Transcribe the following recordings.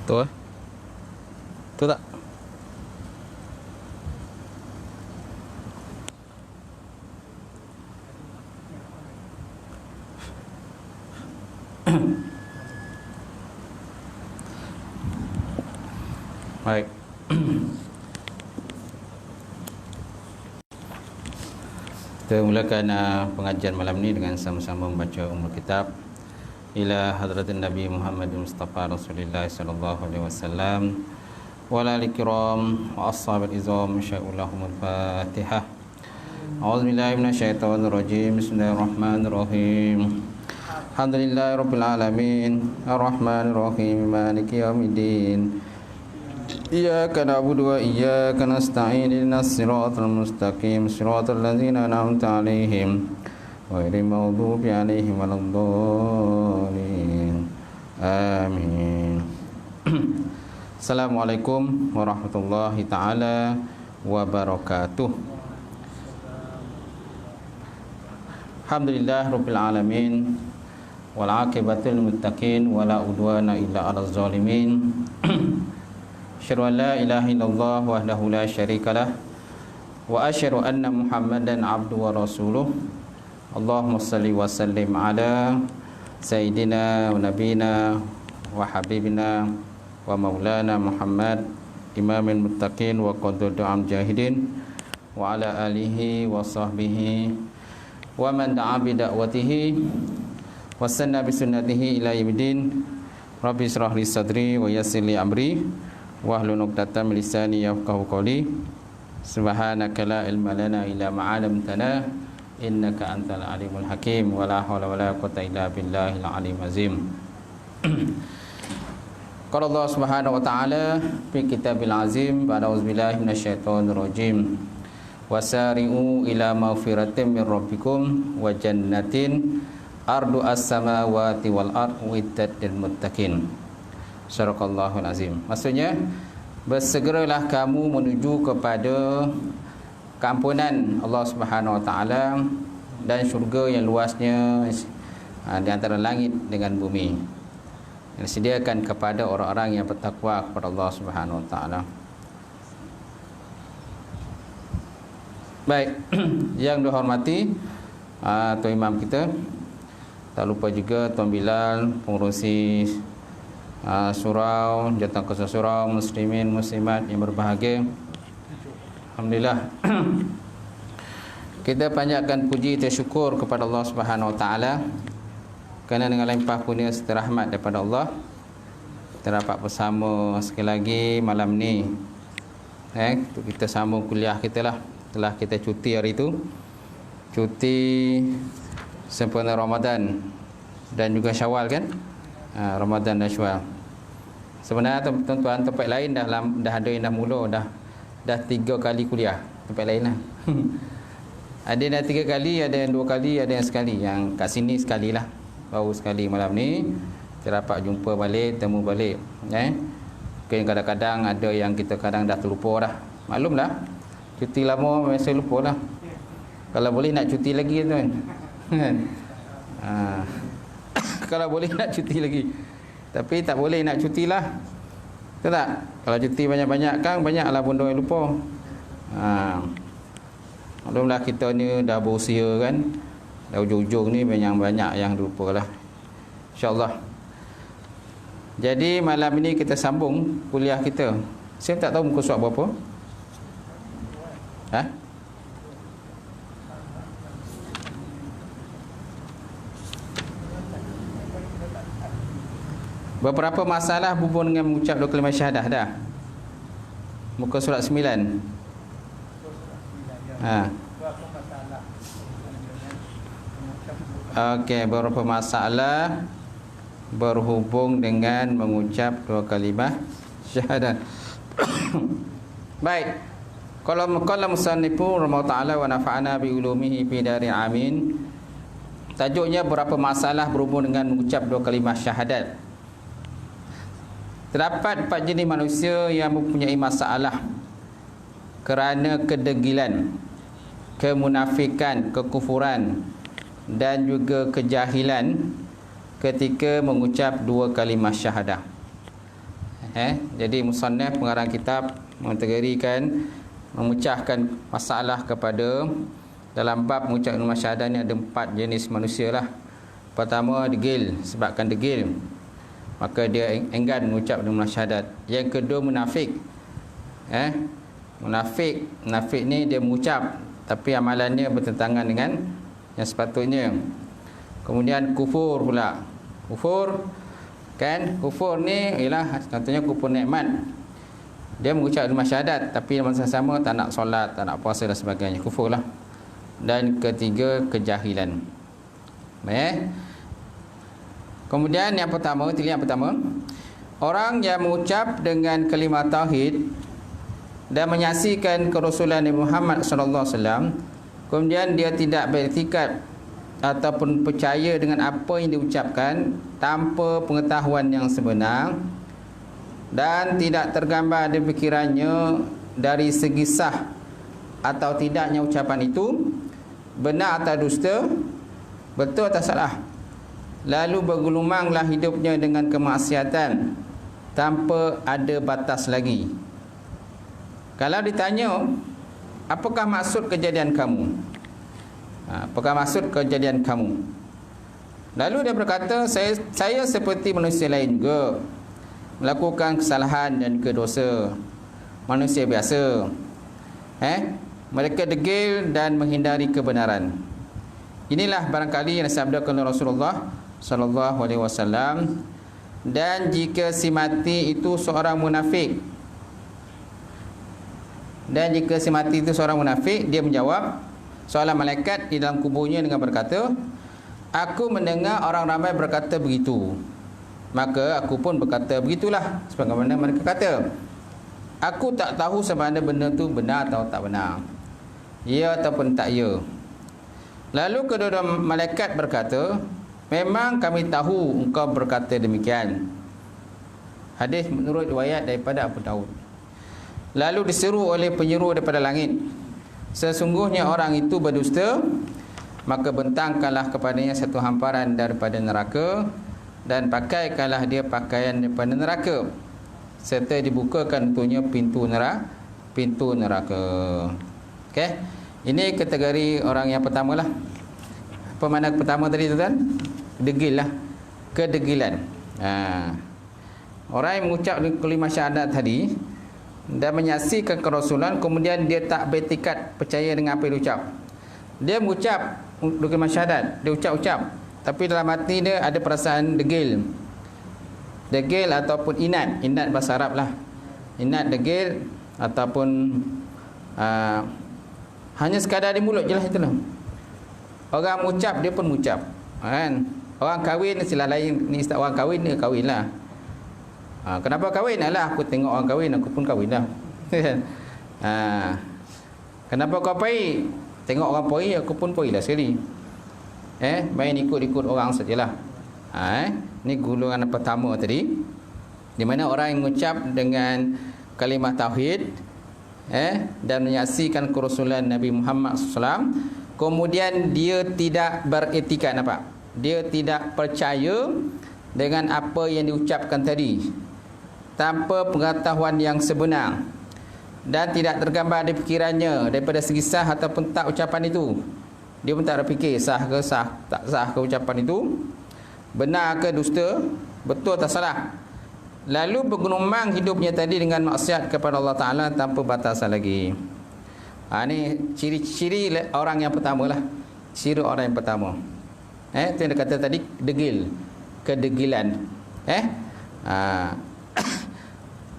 Tu tu tak? Baik. Kita mulakan pengajian malam ni dengan sama-sama membaca Ummul Kitab ila hadratin Nabi Muhammad Mustafa Rasulullah sallallahu alaihi wasallam wa ala al-kiram wa ashabil izam sya'ulahumul Fatihah. A'udzubillahi minasyaitonir rajim. Bismillahirrahmanirrahim. Alhamdulillahirabbil alamin arrahmanir rahim maliki yaumiddin. Iyyaka na'budu wa iyyaka nasta'in ihdinas siratal mustaqim siratal ladzina an'amta 'alaihim ghairil maghdubi 'alaihim waladdallin. Amin. Assalamualaikum warahmatullahi taala wabarakatuh. Alhamdulillah rabbil alamin wal 'aqibatul muttaqin wala udwana illa 'alal zalimin. Asyhadu an la ilaha illallah wahdahu la syarikalah wa asyhadu anna Muhammadan abduhu wa rasuluh. Allahumma salli wa sallim ala sayyidina wa nabiyina wa habibina wa maulana Muhammad imamil muttaqin wa qadudul amjahidin wa ala alihi wa sahbihi wa man da'a bi da'watihi wa sanna bi sunnatihi ila yaumiddin. Rabbi israh li sadri wa yassir li amri wahlul 'uqdatam min lisani yafqahu qawli. Subhanaka la ilma lana illa ma 'allamtana innaka antal alimul hakim wa la haula wa la quwwata illa billahil alim azim. Qala Allah Subhanahu wa ta'ala fi kitabil azim ba'da auzubillahi minasyaitonir rajim. Wasari'u ila maghfiratin min rabbikum wa jannatin ardu as-samawati wal ardu uiddat lil muttaqin. Sadaqallahul azim. Maksudnya, bersegeralah kamu menuju kepada keampunan Allah Subhanahu wa taala dan syurga yang luasnya di antara langit dengan bumi, yang disediakan kepada orang-orang yang bertakwa kepada Allah Subhanahu wa taala. Baik, yang dihormati Tuan Imam kita, tak lupa juga Tuan Bilal, pengurusi surau, jawatan ketua surau, muslimin muslimat yang berbahagia. Alhamdulillah. Kita panjatkan puji dan syukur kepada Allah Subhanahu wa taala kerana dengan limpah kurnia serta rahmat daripada Allah kita dapat bersama sekali lagi malam ni. Untuk kita sambung kuliah kita lah. Setelah kita cuti hari itu, cuti sempena Ramadan dan juga Syawal kan? Ramadan dan Syawal. Sebenarnya tuan-tuan tempat lain dah ada yang dah mula dah 3 kali kuliah tempat lain lah. Ada yang 3 kali, ada yang 2 kali, ada yang sekali. Yang kat sini sekali lah, baru sekali malam ni kita dapat jumpa balik, temu balik. Mungkin kadang-kadang ada yang kita kadang dah terlupa dah. Maklumlah, cuti lama memang saya lupa lah. Kalau boleh nak cuti lagi tuan. Kalau boleh nak cuti lagi, tapi tak boleh nak cuti lah. Betul tak? Kalau cuti banyak-banyak kan, banyaklah benda yang lupa. Maklumlah kita ni dah berusia kan, dah ujung-ujung ni banyak yang lupa lah. InsyaAllah. Jadi malam ini kita sambung kuliah kita. Saya tak tahu muka surat berapa. Beberapa masalah berhubung dengan mengucap dua kalimah syahadah dah. Muka surat 9. Okey, beberapa masalah berhubung dengan mengucap dua kalimah syahadah. Baik. Qala musannifu rahimahullah taala wa nafa'ana bi ulumihi fi dari amin. Tajuknya berapa masalah berhubung dengan mengucap dua kalimah syahadat. Terdapat 4 jenis manusia yang mempunyai masalah kerana kedegilan, kemunafikan, kekufuran dan juga kejahilan ketika mengucap dua kalimah syahadah. Jadi musannaf pengarang kitab mengategorikan, memecahkan masalah kepada dalam bab mengucap kalimah syahadah ni ada 4 jenis manusia lah. Pertama degil, sebabkan degil maka dia enggan mengucap kalimah syahadat. Yang kedua munafik. Munafik ni dia mengucap tapi amalannya bertentangan dengan yang sepatutnya. Kemudian kufur pula. Kufur ni ialah contohnya kufur nikmat. Dia mengucap kalimah syahadat tapi masa sama tak nak solat, tak nak puasa dan sebagainya. Kufur lah. Dan ketiga kejahilan. Kemudian yang pertama, orang yang mengucap dengan kalimah tauhid dan menyaksikan kerasulan Nabi Muhammad sallallahu alaihi wasallam, kemudian dia tidak beriktikad ataupun percaya dengan apa yang diucapkan tanpa pengetahuan yang sebenar dan tidak tergambar di fikirannya dari segi sah atau tidaknya ucapan itu, benar atau dusta, betul atau salah, lalu bergelumanglah hidupnya dengan kemaksiatan tanpa ada batas lagi. Kalau ditanya, apakah maksud kejadian kamu? Apakah maksud kejadian kamu? Lalu dia berkata, saya seperti manusia lain juga, melakukan kesalahan dan dosa, manusia biasa. Mereka degil dan menghindari kebenaran. Inilah barangkali yang disabdakan oleh Rasulullah sallallahu alaihi wasallam. Dan jika si mati itu seorang munafik, dia menjawab soalan malaikat di dalam kuburnya dengan berkata, aku mendengar orang ramai berkata begitu, maka aku pun berkata begitulah sebagaimana mereka kata. Aku tak tahu sebenarnya benda tu benar atau tak benar, ya ataupun tak ya. Lalu kedua-dua malaikat berkata, memang kami tahu engkau berkata demikian. Hadis menurut riwayat daripada Abu Daud. Lalu diseru oleh penyeru daripada langit, sesungguhnya orang itu berdusta, maka bentangkanlah kepadanya satu hamparan daripada neraka dan pakaikanlah dia pakaian daripada neraka, serta dibukakan untuknya pintu neraka. Ini kategori orang yang pertama lah. Apa makna pertama tadi tuan? Degil lah, kedegilan. Orang yang mengucap kalimah syahadat tadi dan menyaksikan kerasulan, kemudian dia tak bertikad percaya dengan apa yang dia ucap. Dia mengucap kalimah syahadat, dia ucap-ucap, tapi dalam hati dia ada perasaan degil ataupun inat bahasa Arab lah. Inat, degil ataupun hanya sekadar di mulut je lah, itulah. Orang mengucap, dia pun mengucap, kan? Orang kahwin sila lain. Ni ustaz, orang kahwin, dia kahwin lah. Kenapa kahwin? Alah, aku tengok orang kahwin, aku pun kahwin lah. Kenapa kau pergi? Tengok orang pergi, aku pun pergi lah sekali. Main ikut-ikut orang sajalah. Ni golongan pertama tadi, di mana orang yang mengucap dengan kalimah tauhid dan menyaksikan kerasulan Nabi Muhammad SAW, kemudian dia tidak beretikad, nampak? Dia tidak percaya dengan apa yang diucapkan tadi tanpa pengetahuan yang sebenar dan tidak tergambar di fikirannya daripada segi sah ataupun tak ucapan itu. Dia pun tak ada fikir sah ke tak sah ke ucapan itu, benar ke dusta, betul atau salah. Lalu bergelumang hidupnya tadi dengan maksiat kepada Allah Ta'ala tanpa batasan lagi. Ini ciri-ciri orang yang pertama lah. Ciri orang yang pertama. Itu yang dia kata tadi, degil, kedegilan.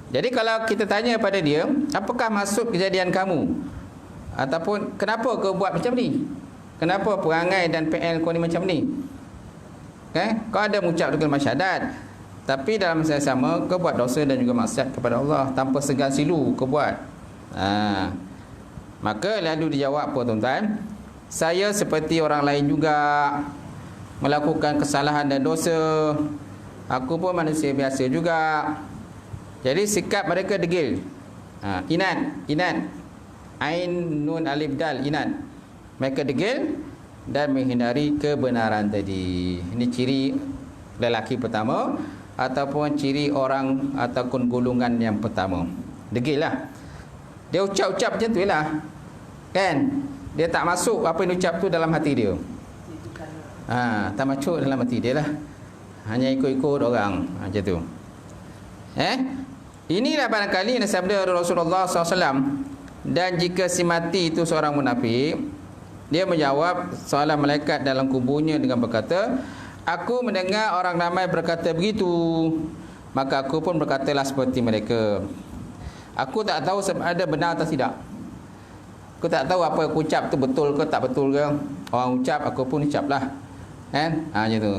Jadi kalau kita tanya pada dia, apakah maksud kejadian kamu? Ataupun kenapa kau buat macam ni? Kenapa perangai dan PL kau ni macam ni? Kau ada mengucap kalimah syahadat, tapi dalam masa yang sama kau buat dosa dan juga maksiat kepada Allah tanpa segan silu kau buat. Maka lalu dijawab apa tuan-tuan? Saya seperti orang lain juga, melakukan kesalahan dan dosa. Aku pun manusia biasa juga. Jadi sikap mereka degil. Inat. Ain nun alif dal, inat. Mereka degil dan menghindari kebenaran tadi. Ini ciri lelaki pertama. ataupun ciri orang ataupun golongan yang pertama. Degil lah. Dia ucap-ucap macam tu lah. Kan? Dia tak masuk apa yang ucap tu dalam hati dia. Tak masuk dalam hati dia lah. Hanya ikut-ikut orang. Macam tu. Inilah barangkali yang sabda Rasulullah SAW. Dan jika si mati itu seorang munafik, dia menjawab soalan malaikat dalam kuburnya dengan berkata, aku mendengar orang ramai berkata begitu, maka aku pun berkatalah seperti mereka. Aku tak tahu ada benar atau tidak. Aku tak tahu apa aku ucap tu betul ke tak betul ke. Orang ucap, aku pun ucap lah. Kan? Macam tu.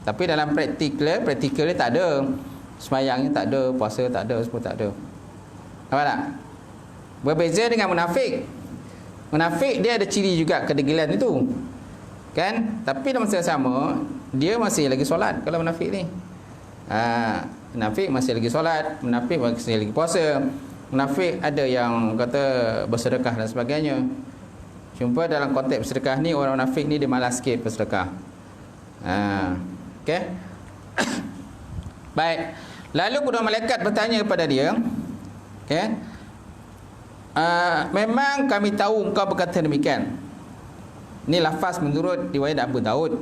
Tapi dalam praktikal dia tak ada. Semayangnya tak ada, puasa tak ada, semua tak ada. Nampak tak? Berbeza dengan munafik. Munafik dia ada ciri juga kedegilan itu. Kan? Tapi dalam masa sama, dia masih lagi solat kalau munafik ni. Munafik masih lagi solat, munafik masih lagi puasa. Munafik ada yang kata bersedekah dan sebagainya. Jumpa dalam konteks bersedekah ni, orang munafik ni dia malas sikit bersedekah. Okey. Baik. Lalu kedua malaikat bertanya kepada dia, okey. Memang kami tahu engkau berkata demikian. Ini lafaz menurut riwayat Abu Daud.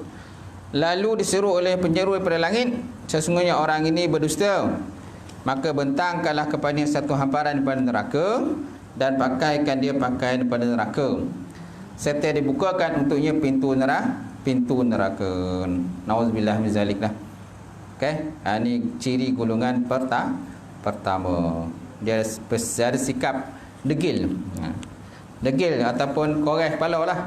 Lalu diseru oleh penjeru daripada langit, sesungguhnya orang ini berdusta. Maka bentangkanlah kepadanya satu hamparan daripada neraka, dan pakaikan dia pakaian daripada neraka, serta dibukakan untuknya pintu neraka. Nauzubillah min zalik lah. Okey, ini ciri golongan pertama. Dia ada sikap degil. Degil ataupun koreh kepala lah.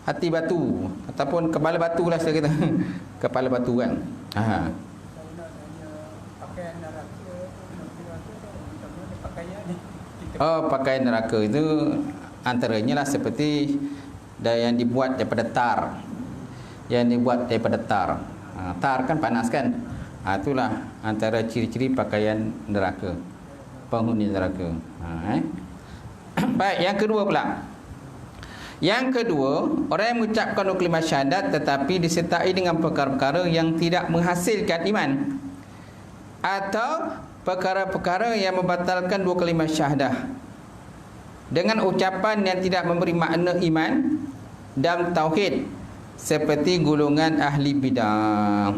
Hati batu ataupun kepala batu lah saya kata. Kepala batu kan. Pakaian neraka itu antaranya lah seperti yang dibuat daripada tar. Tar kan panas kan. Itulah antara ciri-ciri pakaian neraka, penghuni neraka. Baik, yang kedua pula. Yang kedua, orang yang mengucapkan dua kalimah syahadat tetapi disertai dengan perkara-perkara yang tidak menghasilkan iman, atau perkara-perkara yang membatalkan dua kalimah syahadah dengan ucapan yang tidak memberi makna iman dan tauhid, seperti golongan ahli bidah.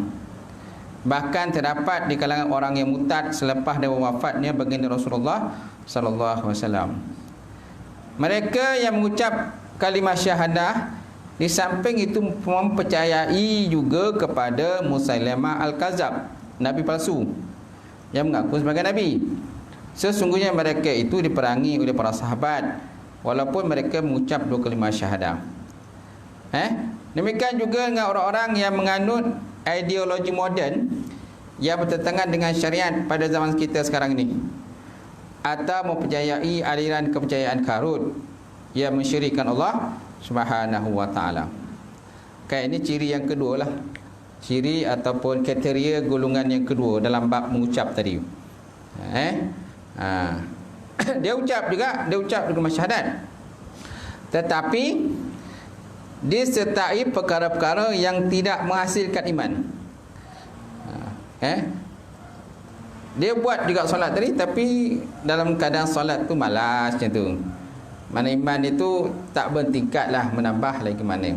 Bahkan terdapat di kalangan orang yang murtad selepas dari wafatnya baginda Rasulullah sallallahu alaihi wasallam. Mereka yang mengucap kalimah syahadah di samping itu mempercayai juga kepada Musailamah Al-Kazab, nabi palsu yang mengaku sebagai nabi. Sesungguhnya mereka itu diperangi oleh para sahabat walaupun mereka mengucap dua kalimah syahadah. Demikian juga dengan orang-orang yang menganut ideologi moden yang bertentangan dengan syariat pada zaman kita sekarang ini, atau mempercayai aliran kepercayaan karut yang mensyirikkan Allah Subhanahu wa taala. Ini ciri yang kedua lah. Ciri ataupun kriteria golongan yang kedua dalam bab mengucap tadi. Dia ucap dengan syahadat, tetapi disertai perkara-perkara yang tidak menghasilkan iman. Dia buat juga solat tadi, tapi dalam keadaan solat tu malas macam tu. Mana iman itu tak bertingkat lah, menambah lagi mana.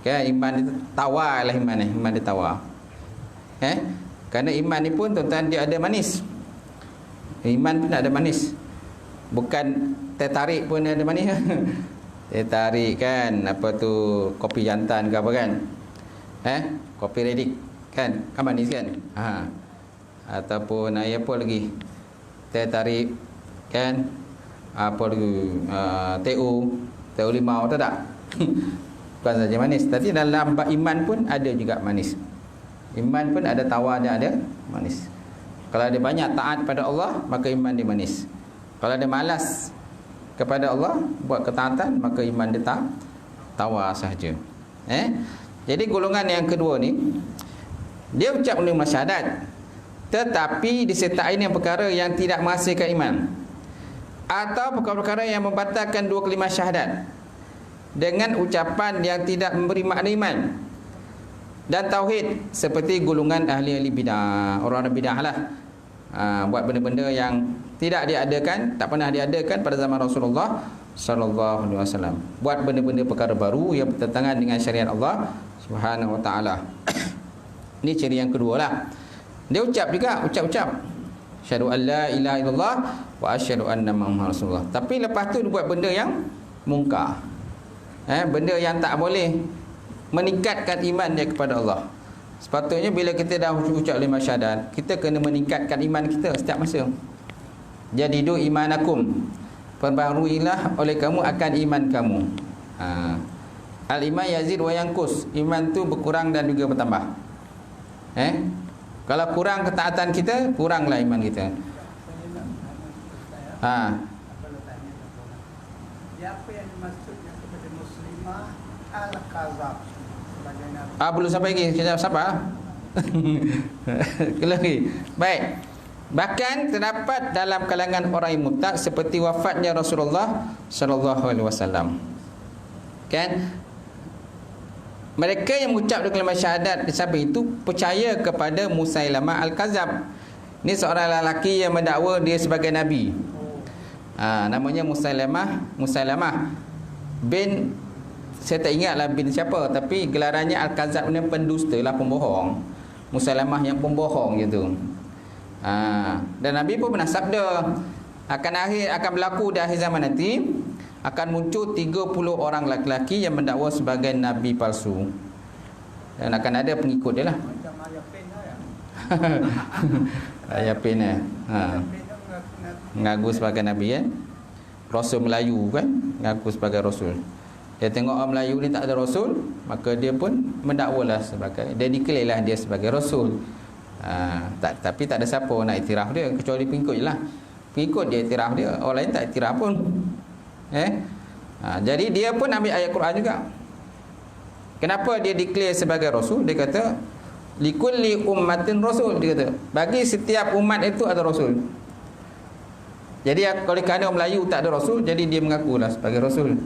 Iman itu tawar lah, iman dia tawar. Kerana iman ni pun tuan-tuan dia ada manis. Iman pun ada manis. Bukan tertarik pun ada manis. Tertarik kan, apa tu, kopi jantan ke apa kan. Kopi redik kan manis kan. Ataupun apa lagi, tertarik kan, apa lagi, TU limau tu tak. Bukan saja manis, tapi dalam iman pun ada juga manis. Iman pun ada tawar, ada manis. Kalau dia banyak taat pada Allah, maka iman dia manis. Kalau dia malas kepada Allah, buat ketaatan, maka iman dia tawar sahaja. Jadi golongan yang kedua ni, dia ucap kalimah syahadat tetapi disertai dengan perkara yang tidak menghasilkan iman, atau perkara-perkara yang membatalkan dua kalimah syahadat dengan ucapan yang tidak memberi makna iman Dan tauhid seperti golongan ahli-ahli bidah, orang-orang bidah lah. Buat benda-benda yang tidak diadakan, tak pernah diadakan pada zaman Rasulullah sallallahu alaihi wasallam. Buat benda-benda perkara baru yang bertentangan dengan syariat Allah Subhanahu wa taala. Ini ciri yang kedua lah. Dia ucap juga, ucap-ucap asyhadu an la ilaha illallah wa asyhadu anna muhammadar rasulullah. Tapi lepas tu dia buat benda yang mungkar. Benda yang tak boleh meningkatkan iman dia kepada Allah. Sepatutnya bila kita dah ucap lima syahadat, kita kena meningkatkan iman kita setiap masa. Jadidu imanakum, perbaharuilah oleh kamu akan iman kamu. Al-iman yazid wa yanqus, iman tu berkurang dan juga bertambah. Kalau kurang ketaatan kita, kuranglah iman kita. Apa yang dimaksudnya kepada muslimah al-kazab? Belum sampai lagi, kita sabar. Lagi. Baik. Bahkan terdapat dalam kalangan orang yang murtad seperti wafatnya Rasulullah sallallahu alaihi wasallam. Kan? Mereka yang mengucap kalimah syahadat di samping itu percaya kepada Musailamah al-Kazab. Ini seorang lelaki yang mendakwa dia sebagai nabi. Namanya Musailamah bin, saya tak ingatlah bin siapa, tapi gelarannya Al-Kazab ni pendusta lah, pembohong. Musailamah yang pembohong gitu. Dan Nabi pun pernah sabda akan berlaku di akhir zaman nanti, akan muncul 30 orang lelaki yang mendakwa sebagai nabi palsu. Dan akan ada pengikut dia lah. Macam Ayah Pin ngaku sebagai nabi kan. Rasul Melayu kan, ngaku sebagai rasul. Dia tengok orang Melayu ni tak ada rasul, maka dia pun mendakwalah sebagai, dia declare dia sebagai rasul. Tapi tak ada siapa nak iktiraf dia kecuali pengikut je lah. Pengikut dia iktiraf dia, orang lain tak iktiraf pun. Jadi dia pun ambil ayat Quran juga. Kenapa dia declare sebagai rasul? Dia kata likulli ummatin rasul, dia kata bagi setiap umat itu ada rasul. Jadi kalau kerana orang Melayu tak ada rasul, jadi dia mengakulah sebagai rasul.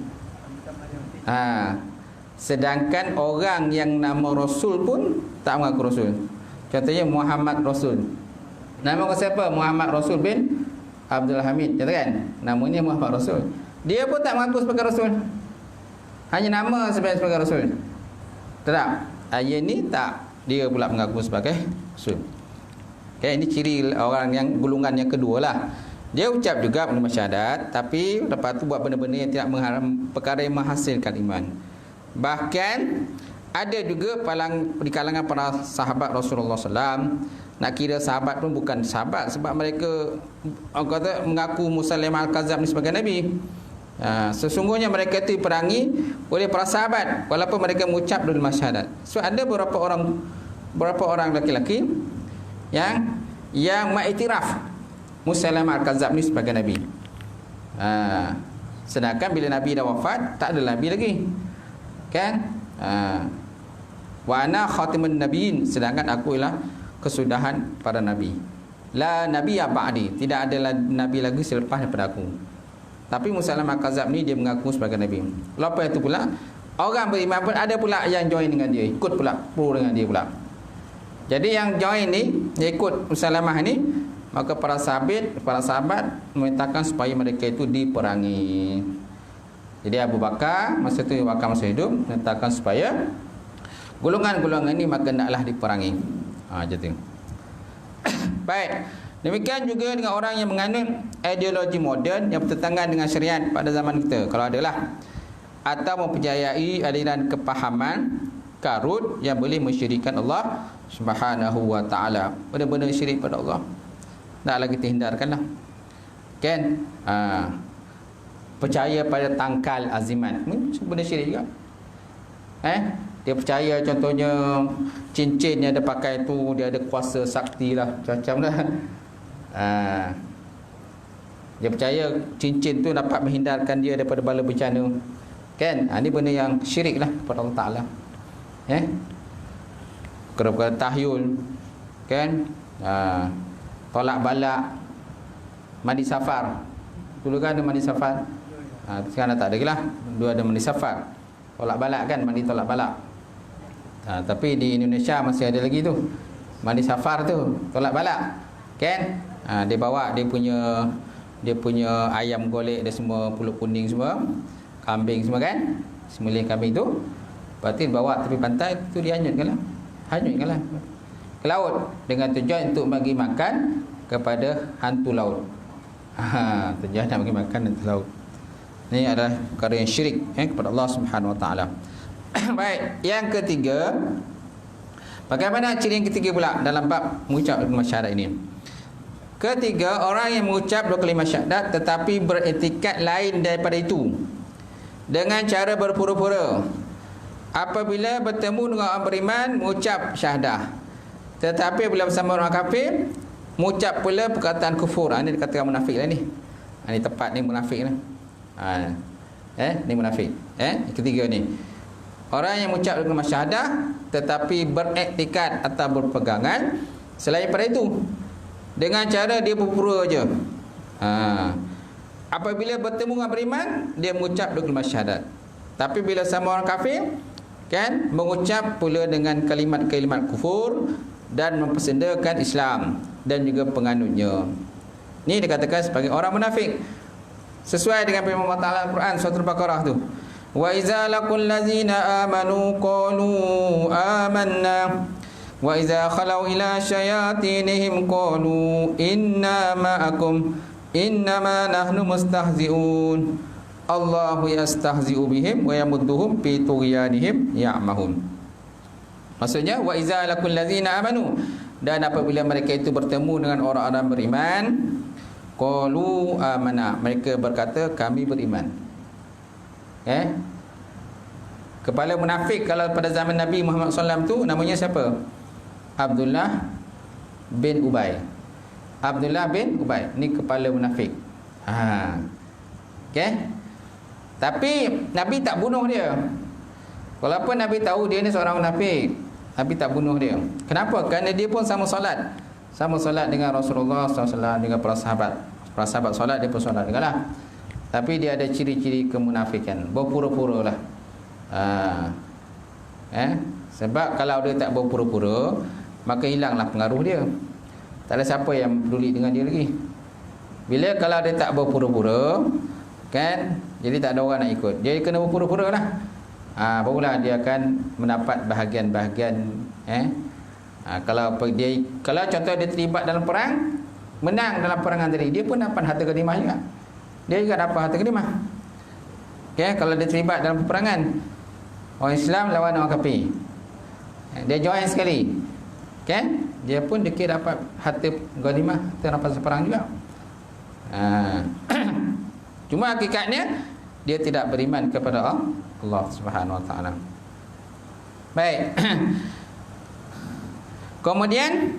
Sedangkan orang yang nama Rasul pun tak mengaku Rasul. Contohnya Muhammad Rasul. Nama kau siapa? Muhammad Rasul bin Abdul Hamid, katakan namanya Muhammad Rasul. Dia pun tak mengaku sebagai Rasul, hanya nama sebagai Rasul. Tak? Ayat ni tak, dia pula mengaku sebagai Rasul. Ini ciri orang yang golongan yang kedua lah. Dia ucap juga kalimah syahadat, tapi lepas tu buat benda-benda yang tidak mengharam, perkara yang menghasilkan iman. Bahkan ada juga di kalangan para sahabat Rasulullah SAW, nak kira sahabat pun bukan sahabat, sebab mereka kata mengaku Musailamah al-Kazab ni sebagai nabi. Sesungguhnya mereka itu diperangi oleh para sahabat walaupun mereka mengucap kalimah syahadat. So ada beberapa orang lelaki yang mengiktiraf Musailamah al-Kazab ni sebagai nabi. Sedangkan bila nabi dah wafat, tak ada nabi lagi. Kan? Wa ana khatimun nabiyyin, sedangkan aku ialah kesudahan para nabi. La nabiyya ba'di, tidak ada nabi lagi selepas daripada aku. Tapi Musailamah al-Kazab ni dia mengaku sebagai nabi. Lepas itu pula orang beriman pun ada pula yang join dengan dia, ikut pula pro dengan dia pula. Jadi yang join ni, yang ikut Musailamah ni, maka para sahabat memerintahkan supaya mereka itu diperangi. Jadi Abu Bakar masa itu masih hidup, memerintahkan supaya golongan-golongan ini maka naklah diperangi. Jadi baik. Demikian juga dengan orang yang menganut ideologi moden yang bertentangan dengan syariat pada zaman kita, kalau adalah, atau mempercayai aliran kepahaman karut yang boleh mensyirikkan Allah Subhanahu wa taala, benar-benar syirik pada Allah. Taklah kita hindarkanlah. Kan? Percaya pada tangkal azimat, sebenarnya syirik juga. Dia percaya contohnya cincin yang dia pakai tu dia ada kuasa sakti lah, macam lah. Dia percaya cincin tu dapat menghindarkan dia daripada bala bencana. Kan? Ini benda yang syirik lah kepada Allah Ta'ala. Perkara-perkara tahyul, kan? Tolak balak, mandi safar. Dulu kan ada mandi safar, sekarang tak ada lagi lah. Dulu ada mandi safar, tolak balak kan, mandi tolak balak. Tapi di Indonesia masih ada lagi tu. Mandi safar tu, tolak balak. Kan? Dia bawa dia punya ayam golek, dia semua pulut kuning semua, kambing semua kan? Sembelih kambing tu. Lepas tu bawa tepi pantai tu dihanyutkanlah. Hanyutkanlah ke laut dengan tujuan untuk bagi makan kepada hantu laut. Tujuan nak bagi makan hantu laut. Ini adalah perkara yang syirik kepada Allah Subhanahu Wa Taala. Baik, yang ketiga, bagaimana ciri yang ketiga pula dalam bab mengucap kalimah syahadat ini? Ketiga, orang yang mengucap dua kalimah syahadat tetapi beretikat lain daripada itu dengan cara berpura-pura. Apabila bertemu dengan orang beriman mengucap syahadah, tetapi bila bersama orang kafir mengucap pula perkataan kufur. Ini dikatakan munafik lah ni. Ini tepat ni munafik ni. Ni munafik. Ketiga ni. Orang yang mengucap kalimah syahadah tetapi beriktikad atau berpegangan selain pada itu dengan cara dia berpura je. Apabila bertemu dengan beriman dia mengucap kalimah syahadat. Tapi bila sama orang kafir kan mengucap pula dengan kalimat-kalimat kufur dan mempersendakan Islam dan juga penganutnya. Ini dikatakan sebagai orang munafik. Sesuai dengan firman Allah Taala Al-Quran surah Al-Baqarah tu. Wa iza laqul ladzina amanu qalu amanna wa iza khalau ila syayatinihim qalu inna ma'akum innama nahnu mustahzi'un. Allahu yastahzi'u bihim wa yamudduhum fi tughyanihim ya'mahun. Maksudnya wa iza laqul ladzina amanu, dan apabila mereka itu bertemu dengan orang-orang beriman, qalu amanna, mereka berkata kami beriman. Kepala munafik kalau pada zaman Nabi Muhammad SAW tu namanya siapa? Abdullah bin Ubay. Abdullah bin Ubay ni kepala munafik. Tapi Nabi tak bunuh dia. Walaupun Nabi tahu dia ni seorang munafik, Nabi tak bunuh dia. Kenapa? Kerana dia pun sama solat. Sama solat dengan Rasulullah SAW, dengan para sahabat. Para sahabat solat, dia pun solat juga lah. Tapi dia ada ciri-ciri kemunafikan. Berpura-pura lah. Sebab kalau dia tak berpura-pura, maka hilanglah pengaruh dia. Tak ada siapa yang peduli dengan dia lagi. Bila kalau dia tak berpura-pura, kan, jadi tak ada orang nak ikut. Dia kena berpura-pura lah. Barulah dia akan mendapat bahagian-bahagian. Kalau contoh dia terlibat dalam perang, menang dalam perangan tadi, dia pun dapat harta ghanimah juga. Dia juga dapat harta ghanimah. Kalau dia terlibat dalam peperangan, orang Islam lawan orang kafir, dia join sekali, dia pun dapat harta ghanimah, harta rampasan perang juga. Cuma hakikatnya dia tidak beriman kepada Allah Subhanahu Wa Taala. Baik. Kemudian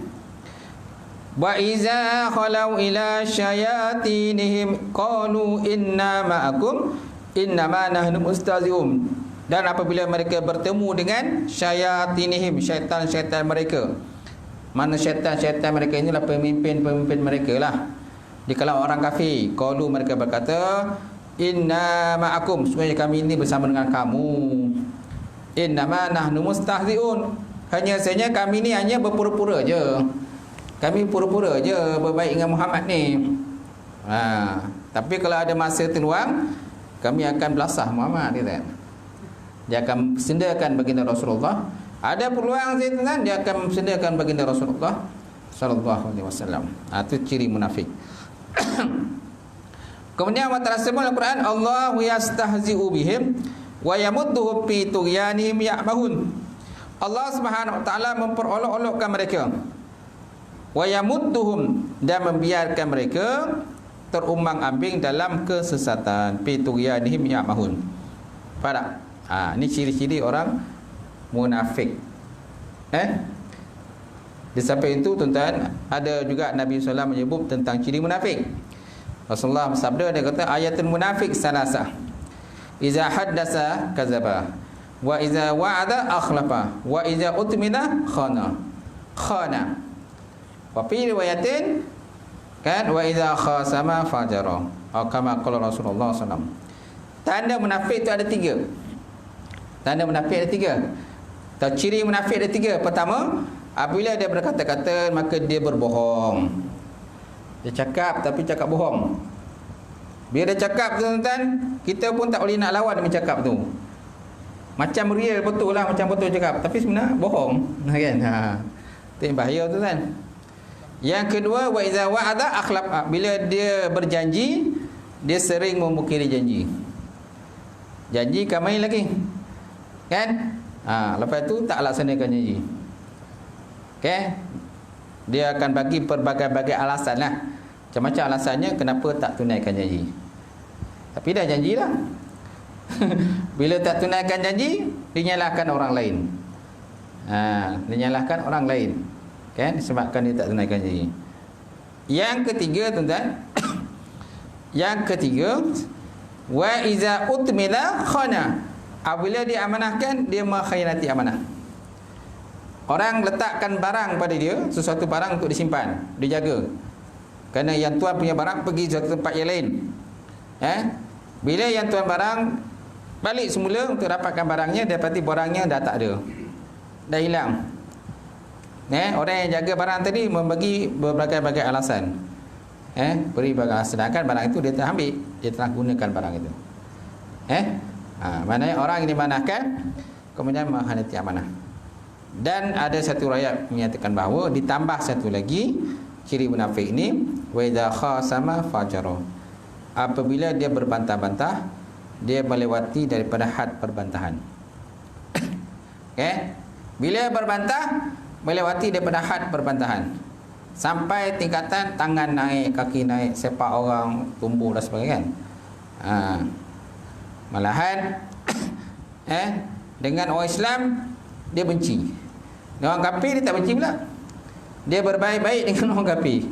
wa iza khalau ila syayatinihim qalu inna ma'akum innama nahnu mustahzi'un. Dan apabila mereka bertemu dengan syayatinihim, syaitan-syaitan mereka. Mana syaitan-syaitan mereka inilah pemimpin-pemimpin mereka lah di kalangan orang kafir. Qalu, mereka berkata, inna ma'akum, sebenarnya kami ini bersama dengan kamu. Innama nahnu mustahzi'un, hanya saja kami ni hanya berpura-pura je. Kami pura-pura je berbaik dengan Muhammad ni. Tapi kalau ada masa terluang, kami akan belasah Muhammad, dia akan sendakan baginda Rasulullah. Ada peluang setan, dia akan sendakan baginda Rasulullah sallallahu alaihi wasallam. Itu ciri munafik. Kemudian Allah Ta'ala sebut Al-Quran, Allahu yastahzi'u bihim wa yamudduhum fi tughyanihim ya'mahun. Allah Subhanahu Wa Ta'ala memperolok-olokkan mereka, wa yamudduhum, dan membiarkan mereka terumbang-ambing dalam kesesatan, fi tughyanihim ya'mahun. Faham? Ini ciri-ciri orang munafik. Di samping itu tuan-tuan, ada juga Nabi SAW menyebut tentang ciri munafik. Rasulullah bersabda, dia kata ayatul munafik salasah. Iza haddasa kazaba, wa iza wa'ada akhlafa, wa iza utmina khana. Wa fi riwayatin wa iza khasama fajara. Atau kama qala Rasulullah SAW. Tanda munafik itu ada tiga. Tanda munafik ada tiga. Ciri munafik ada 3. Pertama, apabila dia berkata-kata maka dia berbohong. Dia cakap tapi cakap bohong. Bila dia cakap tuan-tuan, kita pun tak boleh nak lawan dia cakap tu. Macam real betul lah, macam betul cakap, tapi sebenarnya bohong, kan? Itu yang bahaya tu kan. Yang kedua, wa iza wa'ada akhlaf. Bila dia berjanji, dia sering memukiri janji. Janji kan main lagi, kan? Lepas tu tak laksanakan janji. Okay? Dia akan bagi berbagai-bagai alasan lah. Macam-macam alasannya kenapa tak tunaikan janji. Tapi dah janjilah. Bila tak tunaikan janji, dinyalahkan orang lain. Dinyalahkan orang lain, kan? Disebabkan dia tak tunaikan janji. Yang ketiga tuan-tuan, yang ketiga, wa iza utmila khana. Apabila diamanahkan, dia mengkhianati amanah. Orang letakkan barang pada dia, sesuatu barang untuk disimpan, dijaga. Kerana yang tuan punya barang pergi suatu tempat yang lain. Bila yang tuan barang balik semula untuk dapatkan barangnya, dapati barangnya dah tak ada, dah hilang. Orang yang jaga barang tadi membagi berbagai-bagai alasan, beri barang, sedangkan barang itu dia telah ambil, dia telah gunakan barang itu. Maknanya orang yang dimanahkan kemudian mengkhianati amanah. Dan ada satu riwayat menyatakan bahawa ditambah satu lagi ciri munafik ini, wa idza khasama fajara. Apabila dia berbantah-bantah, dia melewati daripada had perbantahan. Bila berbantah, melewati daripada had perbantahan, sampai tingkatan tangan naik, kaki naik, sepak orang tumbuh dan sebagainya, kan? Malahan dengan orang Islam dia benci, dengan orang kafir dia tak benci pula. Dia berbaik-baik dengan orang kafir.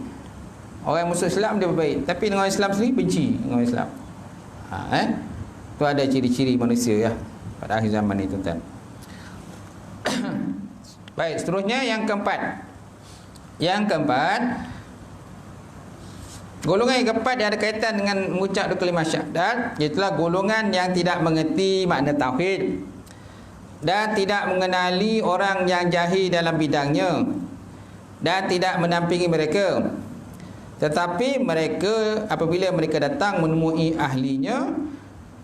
Orang musuh Islam dia berbaik, tapi dengan orang Islam sendiri benci dengan orang Islam. Itu ada ciri-ciri manusia ya pada akhir zaman ni tuan-tuan. Baik, seterusnya yang keempat. Yang keempat, golongan yang keempat yang ada kaitan dengan mengucap dua kalimah syahadat, ialah golongan yang tidak mengerti makna tauhid dan tidak mengenali orang yang jahil dalam bidangnya dan tidak mendampingi mereka. Tetapi mereka apabila mereka datang menemui ahlinya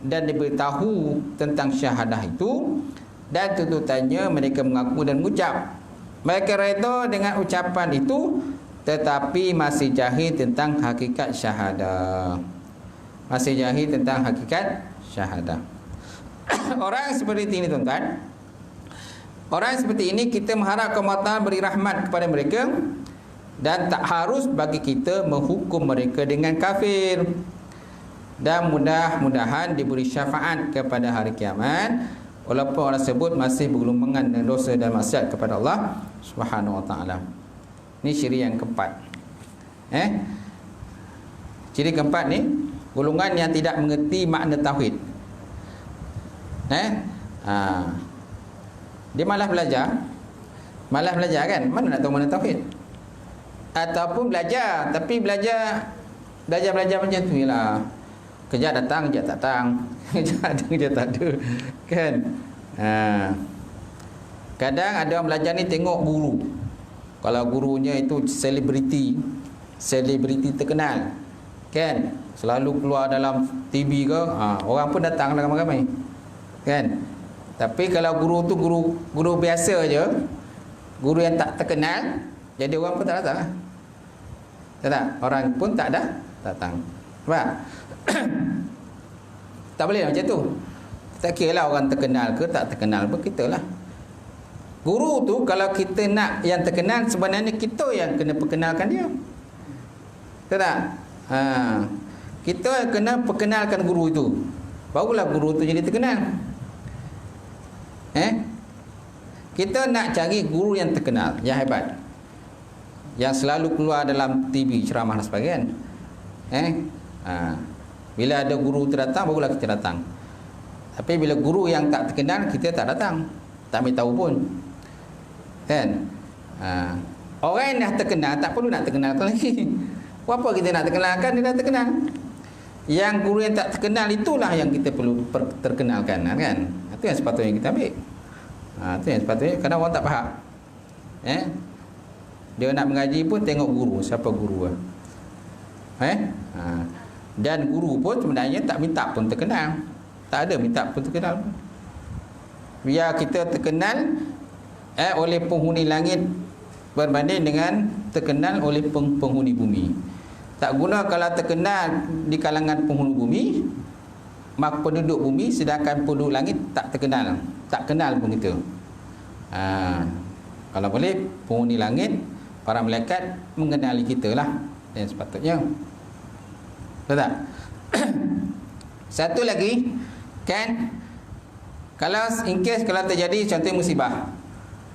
dan diberitahu tentang syahadah itu dan tuntutannya, mereka mengaku dan mengucap. Mereka redha dengan ucapan itu, tetapi masih jahil tentang hakikat syahadah. Masih jahil tentang hakikat syahadah. Orang seperti ini tuan-tuan, orang seperti ini kita mengharap Allah Ta'ala beri rahmat kepada mereka, dan tak harus bagi kita menghukum mereka dengan kafir. Dan mudah-mudahan diberi syafaat kepada hari kiamat, walaupun orang tersebut masih bergelumbangan dengan dosa dan maksiat kepada Allah Subhanahu wa taala. Ini ciri yang keempat. Ciri keempat ni, golongan yang tidak mengerti makna tauhid. Dia malah belajar kan, mana nak tahu makna tauhid? Ataupun belajar, tapi belajar macam tu lah. Kerja datang, kerja tak datang. Kerja ada, kerja tak ada, kan? Kadang ada orang belajar ni tengok guru. Kalau gurunya itu selebriti terkenal, kan? Selalu keluar dalam TV ke, orang pun datang ramai-ramai, kan? Tapi kalau guru tu guru biasa je, guru yang tak terkenal, jadi orang pun tak datang. Tak? Orang pun tak datang. Sebab tak boleh macam tu. Tak kira lah orang terkenal ke tak terkenal pun, kita lah guru tu. Kalau kita nak yang terkenal, sebenarnya kita yang kena perkenalkan dia. Tak? Kita kena perkenalkan guru itu, barulah guru tu jadi terkenal. Kita nak cari guru yang terkenal, yang hebat, yang selalu keluar dalam TV ceramah dan sebagainya. Bila ada guru terdatang, barulah kita datang. Tapi bila guru yang tak terkenal, kita tak datang, tak ambil tahu pun, kan? Orang yang dah terkenal tak perlu nak terkenalkan lagi. Apa kita nak terkenalkan, dia dah terkenal. Yang guru yang tak terkenal itulah yang kita perlu terkenalkan, kan? Itu yang sepatutnya kita ambil. Tu yang sepatutnya. Kadang orang tak faham. Dia nak mengaji pun tengok guru, siapa guru lah. Dan guru pun sebenarnya tak minta pun terkenal. Tak ada minta pun terkenal. Biar kita terkenal oleh penghuni langit berbanding dengan terkenal oleh penghuni bumi. Tak guna kalau terkenal di kalangan penghuni bumi, maka penduduk bumi, sedangkan penduduk langit tak terkenal. Tak kenal pun kita. Kalau boleh penghuni langit, para malaikat mengenali kita lah. Yang sepatutnya. Betul tak? Satu lagi, kan, kalau in case kalau terjadi contoh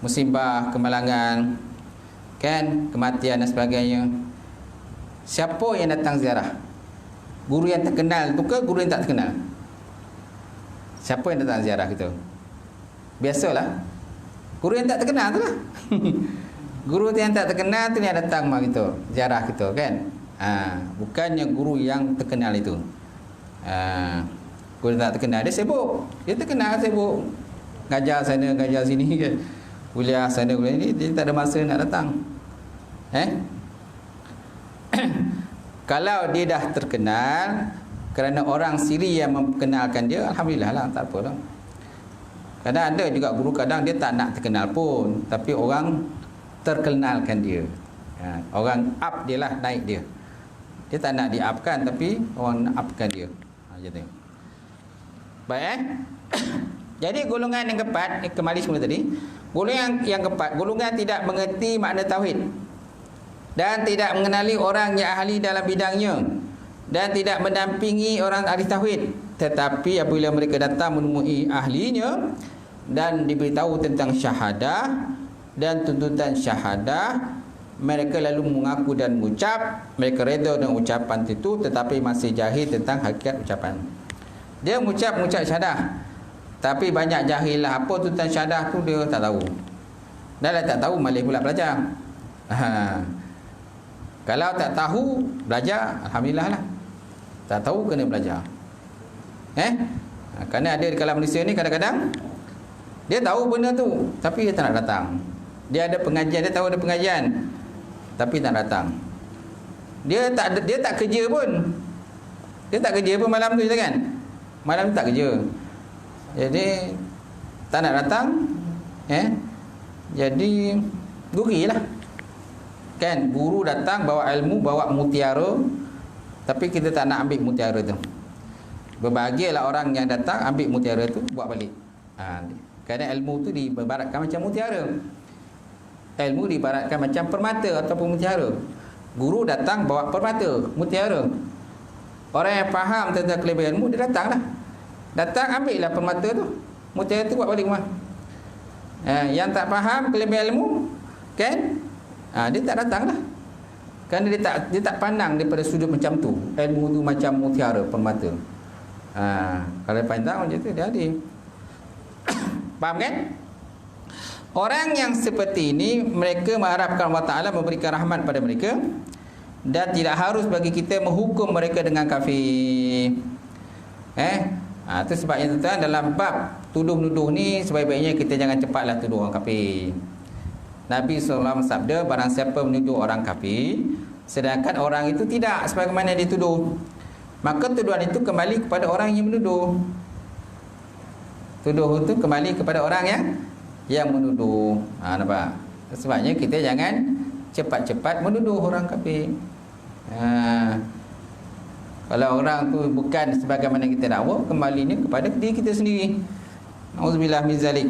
musibah, kemalangan, kan, kematian dan sebagainya, siapa yang datang ziarah? Guru yang terkenal tu ke guru yang tak terkenal? Siapa yang datang ziarah kita? Biasalah guru yang tak terkenal tu lah. Guru yang tak terkenal tu yang datang mak kita, ziarah kita, kan. Bukannya guru yang terkenal itu. Guru yang tak terkenal dia sibuk. Dia terkenal sibuk ngajar sana, ngajar sini, kan. Kuliah sana, kuliah ni, dia tak ada masa nak datang. Kalau dia dah terkenal kerana orang siri yang memperkenalkan dia, alhamdulillah lah, tak apalah. Kadang ada juga guru, kadang dia tak nak terkenal pun, tapi orang terkenalkan dia. Orang up dia lah, naik dia. Dia tak nak di-upkan, tapi orang nak upkan dia. Jadi baik. Jadi golongan yang keempat, kembali semula tadi, golongan yang keempat, golongan tidak mengerti makna tauhid dan tidak mengenali orang yang ahli dalam bidangnya dan tidak mendampingi orang ahli tauhid, tetapi apabila mereka datang menemui ahlinya dan diberitahu tentang syahadah dan tuntutan syahadah, mereka lalu mengaku dan mengucap, mereka reda dengan ucapan itu tetapi masih jahil tentang hakikat ucapan. Dia mengucap syahadah, tapi banyak jahil lah. Apa tuntutan syahadah tu dia tak tahu. Dah tak tahu, malah pula belajar. Kalau tak tahu, belajar, alhamdulillah lah. Tak tahu, kena belajar. Kerana ada di kalangan manusia ni kadang-kadang dia tahu benda tu, tapi dia tak nak datang. Dia ada pengajian, dia tahu ada pengajian, tapi tak datang. Dia tak kerja pun. Dia tak kerja pun malam tu, kan? Malam tu tak kerja. Jadi tak nak datang. Jadi rugilah. Kan, guru datang bawa ilmu, bawa mutiara, tapi kita tak nak ambil mutiara tu. Berbahagialah orang yang datang ambil mutiara tu, buat balik. Kerana ilmu tu diibaratkan macam mutiara. Ilmu diibaratkan macam permata ataupun mutiara. Guru datang bawa permata, mutiara. Orang yang faham tentang kelebihan ilmu, dia datang lah. Datang ambil lah permata tu, mutiara tu buat balik rumah. Yang tak faham kelebihan ilmu, kan, dia tak datang lah. Kerana dia tak pandang daripada sudut macam tu. Ilmu tu macam mutiara, permata. Kalau dia pandang macam tu, dia ada. Faham kan? Orang yang seperti ini, mereka mengharapkan Allah Ta'ala memberikan rahmat pada mereka, dan tidak harus bagi kita menghukum mereka dengan kafir. Itu sebabnya tuan, dalam bab tuduh-nuduh ni, sebaik-baiknya kita jangan cepatlah tuduh orang kafir. Nabi SAW sabda, barang siapa menuduh orang kafir sedangkan orang itu tidak sebagaimana dituduh, maka tuduhan itu kembali kepada orang yang menuduh. Tuduh itu kembali kepada orang yang menuduh. Nampak? Sebabnya kita jangan cepat-cepat menuduh orang kafir. Kalau orang tu bukan sebagaimana kita dakwa, kembalinya kepada diri kita sendiri. Auzubillah min zalik.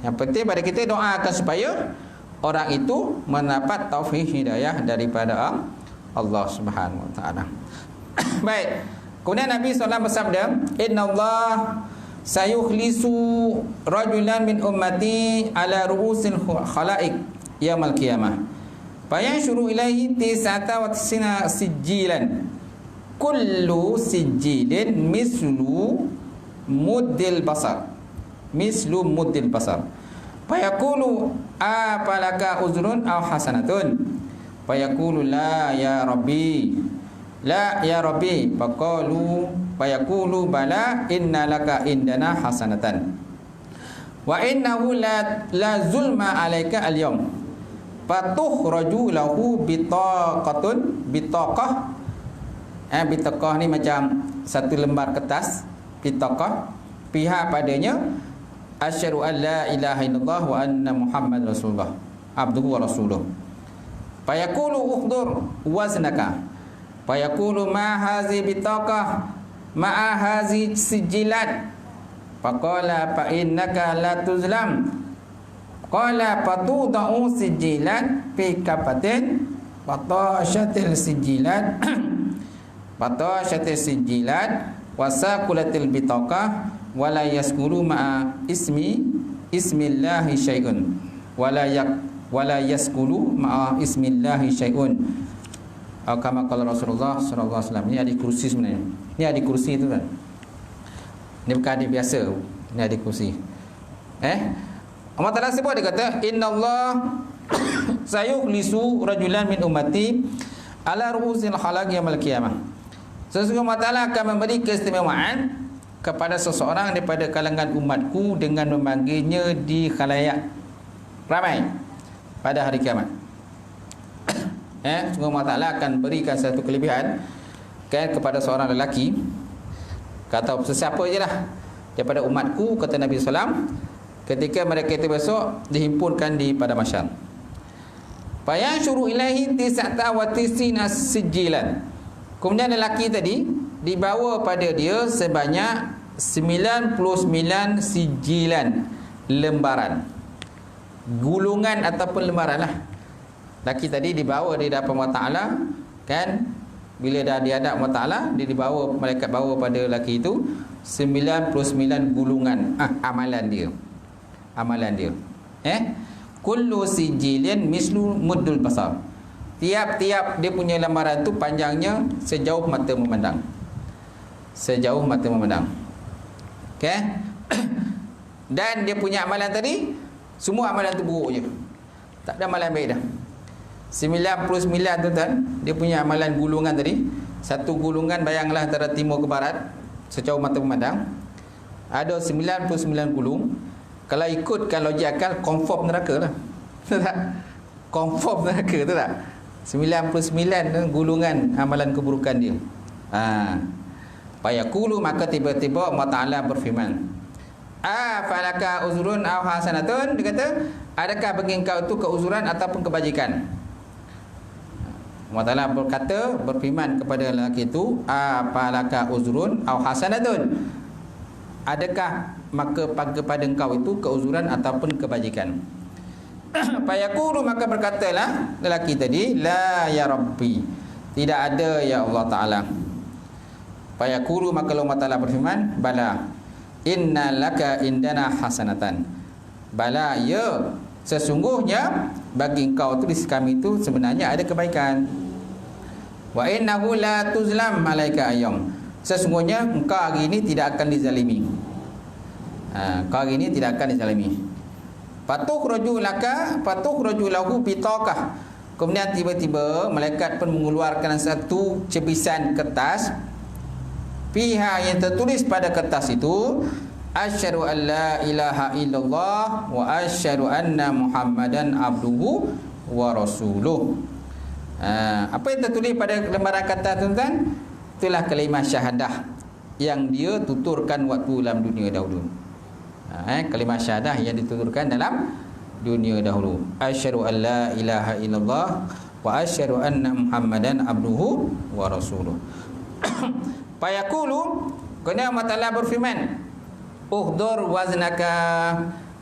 Yang penting pada kita doakan supaya orang itu mendapat taufik hidayah daripada Allah Subhanahu wa taala. Baik. Kemudian Nabi SAW bersabda, "Innallaha sayukhlisu rajulan min ummati ala ru'usil khalaiq yaumil qiyamah. Fayanshuru ilaihi tis'ata wa tis'ina sijjilan. Kullu sijjilin mislu muddil basar." Mislu muddil basar. Fayaqulu apalaka uzrun aw hasanatun. Fayaqulu la ya rabbi. La ya rabbi. Faqalu fayaqulu bala inna laka indana hasanatan. Wa innahu la zulma alaika al-yawm. Fatukhraju lahu bitaqatun, bitaqah. Bitaqah ni macam satu lembar kertas, bitaqah. Pihak padanya asyhadu an la ilaha illallah wa anna Muhammad Rasulullah, abduhu wa rasuluh. Fayaqulu ukhdur waznaka. Fayaqulu ma hazi bitaqah ma hazi sijilat. Faqala fa innaka la tuzlam. Qala fatudau sijilat fi kafatin fatashatil sijilat fatashatil sijilat wasaqulatil bitaqah wala yaskuru ma'a ismillahi syai'un wala yaskuru ma'a ismillahi syai'un. Atau kama qala Rasulullah sallallahu alaihi wasallam. Ini ada kursi sebenarnya. Ini ada kursi itu kan. Ini bukan adik biasa. Ini adik kursi. Allah Ta'ala sebut, dia kata innallah sayukhlisu rajulan min ummati ala ru'usil khalaq yaumil qiyamah. Sesungguhnya Allah Ta'ala akan memberi keistimewaan kepada seseorang daripada kalangan umatku dengan memanggilnya di khalayak ramai pada hari kiamat. Sesungguhnya Allah Ta'ala akan berikan satu kelebihan kepada seorang lelaki. Kata sesiapa je lah daripada umatku, kata Nabi SAW, ketika mereka itu besok dihimpunkan di pada mahsyar. Fayanshuru ilaihi tis'ata wa tis'ina sijilan. Kemudian lelaki tadi dibawa pada dia sebanyak 99 sijilan, lembaran, gulungan ataupun lembaran lah. Lelaki tadi dibawa di hadapan Allah Ta'ala kan. Bila dah dihadap Allah Ta'ala, dia dibawa, malaikat bawa pada lelaki itu 99 gulungan amalan dia. Kullu sijilin mislu muddul basar. Tiap-tiap dia punya lembaran tu panjangnya sejauh mata memandang. Sejauh mata memandang. Okey. Dan dia punya amalan tadi, semua amalan tu buruk je. Tak ada amalan baik dah. 99 tu kan, dia punya amalan gulungan tadi. Satu gulungan bayanglah antara timur ke barat, sejauh mata memandang. Ada 99 gulung. Kalau ikutkan logik akal, confirm neraka lah. Tak? Confirm neraka tu tak? 99 gulungan amalan keburukan dia. Fayaqulu, maka tiba-tiba Allah Ta'ala berfirman, falaka uzrun aw hasanatun. Dia kata, adakah bagi engkau itu keuzuran ataupun kebajikan? Allah Ta'ala berfirman kepada lelaki itu, falaka uzrun aw hasanatun. Adakah maka kepada engkau itu keuzuran ataupun kebajikan? Fayaqulu, maka berkatalah lelaki tadi, la ya Rabbi, tidak ada ya Allah Ta'ala. Fayaqulu, maka Allah Ta'ala berfirman, bala inna laka indana hasanatan. Bala, ya, sesungguhnya bagi engkau tu di sisi kami itu sebenarnya ada kebaikan. Wa innahu la tuzlam alaika ayyam. Sesungguhnya engkau hari ini tidak akan dizalimi. Engkau hari ini tidak akan dizalimi. Fatukhraju lahu bitaqah. Kemudian tiba-tiba malaikat pun mengeluarkan satu cebisan kertas. Fiha, yang tertulis pada kertas itu, asyhadu an la ilaha illallah wa asyhadu anna Muhammadan abduhu wa rasuluh. Apa yang tertulis pada lembaran kertas tu kan? Itulah kalimah syahadah yang dia tuturkan waktu dalam dunia dahulu. Kalimah syahadah yang dituturkan dalam dunia dahulu. Asyhadu an la ilaha illallah wa asyhadu anna Muhammadan abduhu wa rasuluh. Fayaqulu, kerana Allah Ta'ala berfirman, uhdur waznaka,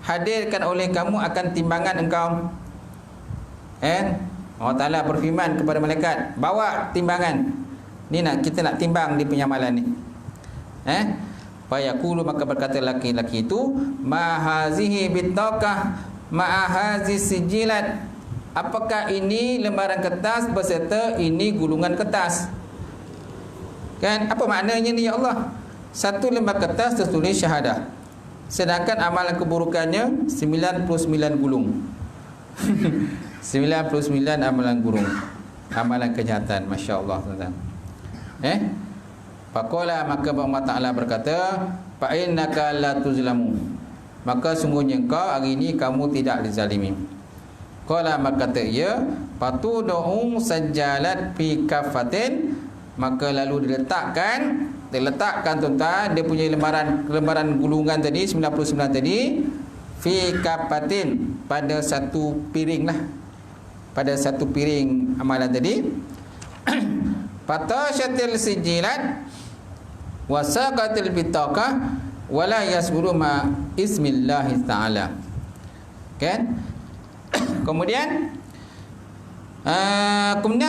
hadirkan oleh kamu akan timbangan engkau. Allah Ta'ala berfirman kepada malaikat, bawa timbangan. Ni kita nak timbang di penyamalan ni. Fayaqulu, maka berkata laki-laki itu, ma hazihi bitaqah ma hazi sijilat. Apakah ini lembaran kertas beserta ini gulungan kertas? Kan, apa maknanya ni ya Allah? Satu lembar kertas tertulis syahadah, sedangkan amalan keburukannya 99 gulung. 99 amalan gulung, amalan kejahatan. Masya Allah, tuan-tuan. Faqala, maka Allah Ta'ala berkata, fa innaka la tuzlamu. maka sungguhnya engkau hari ini kamu tidak dizalimi. Qala, maka kata ia, fatudu'u sajjalat fi kafatin, maka lalu diletakkan tuan-tuan dia punya lembaran gulungan tadi 99 tadi, fi kafatin, pada satu piring lah, pada satu piring amalan tadi. Fatashatil sijilat wasaqatil bitaqah wala yasburu ma ismillahi ta'ala. Kan? Kemudian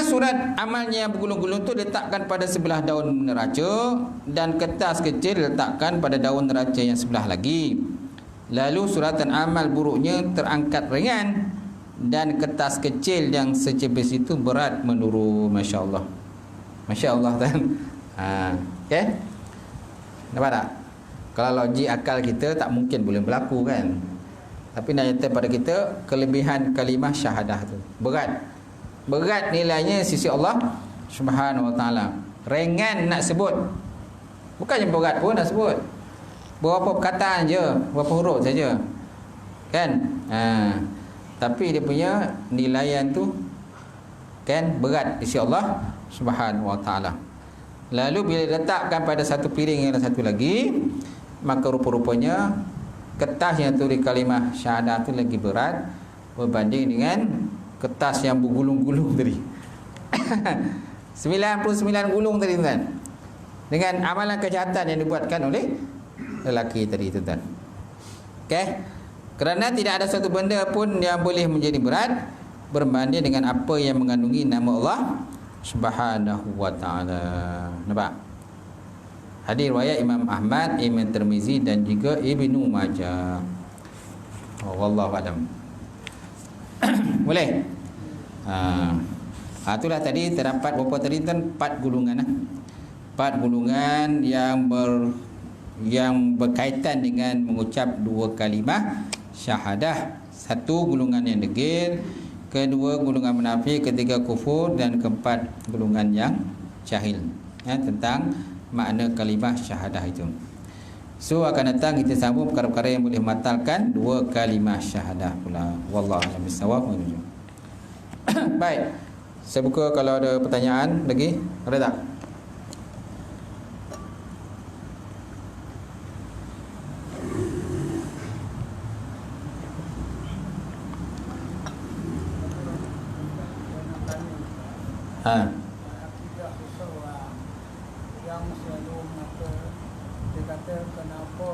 surat amalnya yang bergulung-gulung tu letakkan pada sebelah daun neraca, dan kertas kecil letakkan pada daun neraca yang sebelah lagi. Lalu suratan amal buruknya terangkat ringan, dan kertas kecil yang secipis itu berat menurun. Masya Allah, Masya Allah kan. Okay? Nampak tak? Kalau logik akal kita tak mungkin boleh berlaku kan. Tapi nak nyata pada kita kelebihan kalimah syahadah tu berat nilainya sisi Allah Subhanahu Wa Taala. Ringan nak sebut, bukannya berat pun nak sebut, berapa perkataan je, berapa huruf saja kan. Tapi dia punya nilaian tu kan berat di sisi Allah Subhanahu Wa Taala. Lalu bila letakkan pada satu piring yang satu lagi, maka rupa-rupanya kertas yang tulis kalimah syahadah tu lagi berat berbanding dengan kertas yang bergulung-gulung tadi. 99 gulung tadi tuan, dengan amalan kejahatan yang dibuatkan oleh lelaki tadi tuan. Okey, kerana tidak ada satu benda pun yang boleh menjadi berat berbanding dengan apa yang mengandungi nama Allah Subhanahu Wa Taala. Nampak? Hadis riwayat Imam Ahmad, Imam Tirmizi dan juga Ibnu Majah. Wallahu a'lam. Boleh? Itulah tadi terdapat berapa tadi tuan? 4 gulungan. 4 gulungan yang berkaitan dengan mengucap 2 kalimah syahadah. 1 gulungan yang degil, 2 gulungan munafik, 3 kufur, dan 4 gulungan yang jahil tentang makna kalimah syahadah itu. So akan datang kita sambung perkara-perkara yang boleh membatalkan 2 kalimah syahadah pula. Wallahu a'lam bissawab. Baik. Saya buka kalau ada pertanyaan lagi. Ada tak? Yang selalu mengata, dia kata kenapa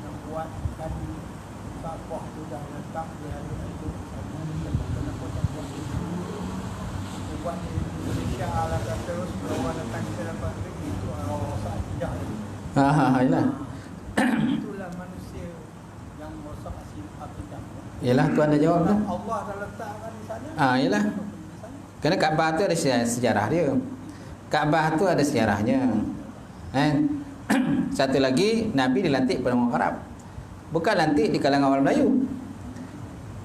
yang buatkan sakwah tu dah letak di hari itu, kenapa tak buat itu? Dia buat di Indonesia ala kata terus kalau orang datang kita dapat duit, itu orang rosak akidah. Yalah. Itulah manusia yang rosak akidah. Yalah, tuan dah jawab tu. Allah dah letakkan di sana. Yalah. Kerana Kaabah tu ada sejarah dia. Kaabah tu ada sejarahnya. Satu lagi, Nabi dilantik pada orang Arab, bukan lantik di kalangan orang Melayu.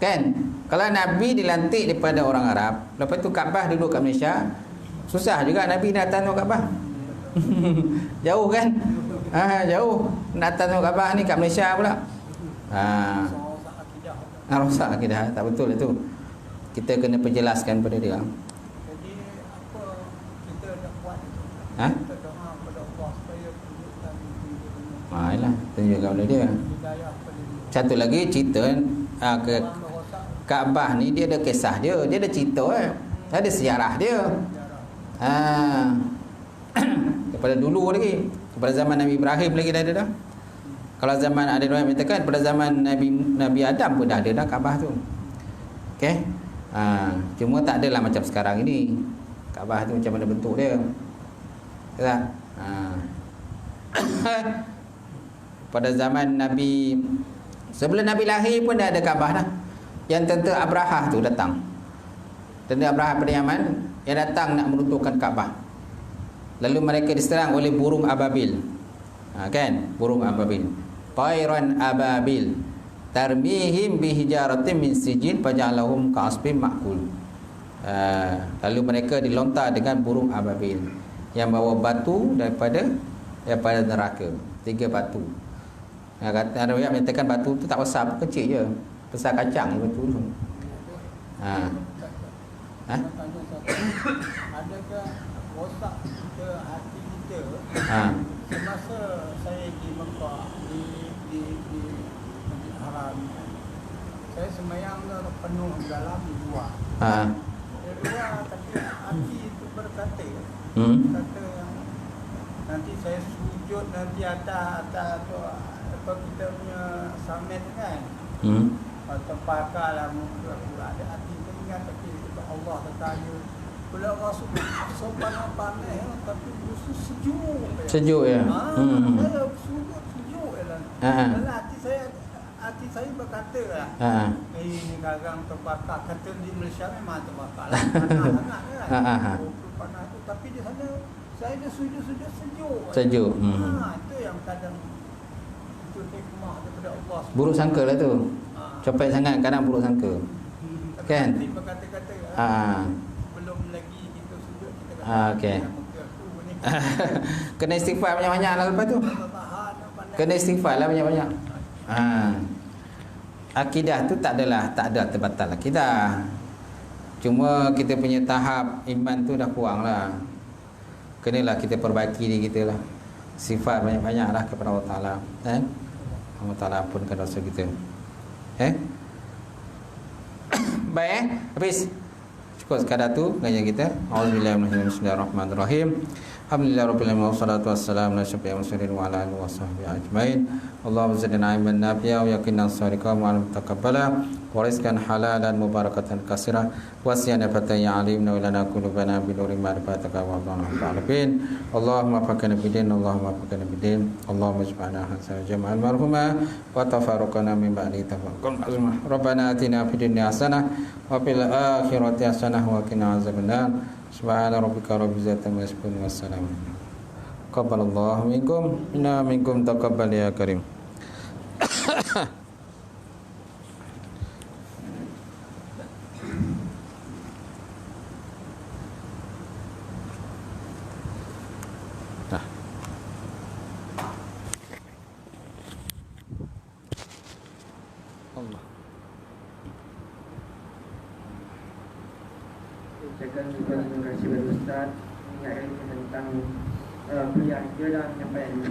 Kan? Kalau Nabi dilantik daripada orang Arab, lepas tu Kaabah duduk kat Malaysia, susah juga Nabi nak datang tengok Kaabah. Jauh kan? Jauh. Nak datang tengok Kaabah ni kat Malaysia pula. Rosak akidah. Tak betul itu. Kita kena penjelaskan pada dia. Jadi apa kita nak buat itu? Ha? Kita doa pada Allah supaya tunjukkan itu. Yalah, tunjukkan pada dia. Hidayah pada dia. Satu lagi cerita ke Orang rosak Kaabah ni, dia ada kisah dia, dia ada cerita ada sejarah dia. Daripada dulu lagi, daripada zaman Nabi Ibrahim lagi dah ada dah. Kalau zaman ada orang mengatakan pada zaman Nabi Adam pun dah ada dah Kaabah tu. Okey. Cuma tak adalah macam sekarang ini. Kaabah tu macam mana bentuk dia. Tak? Pada zaman Nabi, sebelum Nabi lahir pun dah ada Kaabah dah. Yang tentera Abrahah tu datang. Tentera Abrahah pada Yaman yang datang nak meruntuhkan Kaabah. Lalu mereka diserang oleh burung ababil. Kan? Burung ababil. Tayran ababil. Tarmihim bihijaratin min sijil faja'alahum ka'asfin ma'kul. Lalu mereka dilontar dengan burung ababil yang bawa batu daripada neraka. 3 batu. Ada yang menyatakan batu tu tak besar, kecil je. Besar kacang je batu tu. Ha. Ha? Tanya satu, adakah rosak ke hati kita Ha. semasa saya di Mekah di Masjid Haram? Saya sembahyang penuh dalam di luar. Ha. Di luar tapi hati itu berkata, kata yang nanti saya sujud nanti atas apa kita punya summit kan. Atau pakarlah muka pula ada hati teringat tapi Allah bertanya pula Rasul sopan pandai tapi justru sejuk. Sejuk ya. Saya sejuk lah. Dan hati saya berkata lah. Ini garang terbakar. Kata di Malaysia memang terbakar lah. Panas sangat kan. Panas tu tapi di sana saya dia sujud-sujud sejuk. Sejuk. Itu yang kadang itu hikmah daripada Allah. Buruk sangka lah tu. Copet sangat kadang buruk sangka. Kan? Kata-kata belum lagi kita sujud kita okey. Kena istighfar banyak-banyak lah lepas tu. Kena istighfar lah banyak-banyak. Akidah tu tak ada terbatal akidah. Cuma kita punya tahap iman tu dah kurang lah. Kenalah kita perbaiki diri kita lah. Sifat banyak-banyak lah kepada Allah Ta'ala. Allah Ta'ala ampunkan dosa kita. Baik habis. Cukup sekadar tu ngajian kita. Auzubillahi minasyaitonir rajim. Bismillahirrahmanirrahim. Alhamdulillahirabbil alamin wassalatu wassalamu ala asyrofil mursalin wa ala alihi washabbihi ajmain. Allahumma zidna ilman nafi'a wa yaqinan sadiqan wa taqabbala wa rizqan halalan mubarakatan katsira wa siyanatan ya alimna wa lana qulubana bi nuri ma'rifatika wa ta'alabin. Allahumma fakana bidin Allahumma fakana bidin Allahumma ij'alna hasan jama'al marhuma wa tafarraqana min ba'di tafarruqan azma. Rabbana atina fid dunya hasanah wa fil akhirati hasanah wa qina azabannar. Subhana rabbika rabbil izzati amma yasifun wa salamun. Qabbalallahu minkum inna minkum taqabbal ya karim. Allah. Ucapkan juga terima kasih kepada Ustaz mengingatkan tentang kuliah dia dah menyampaikan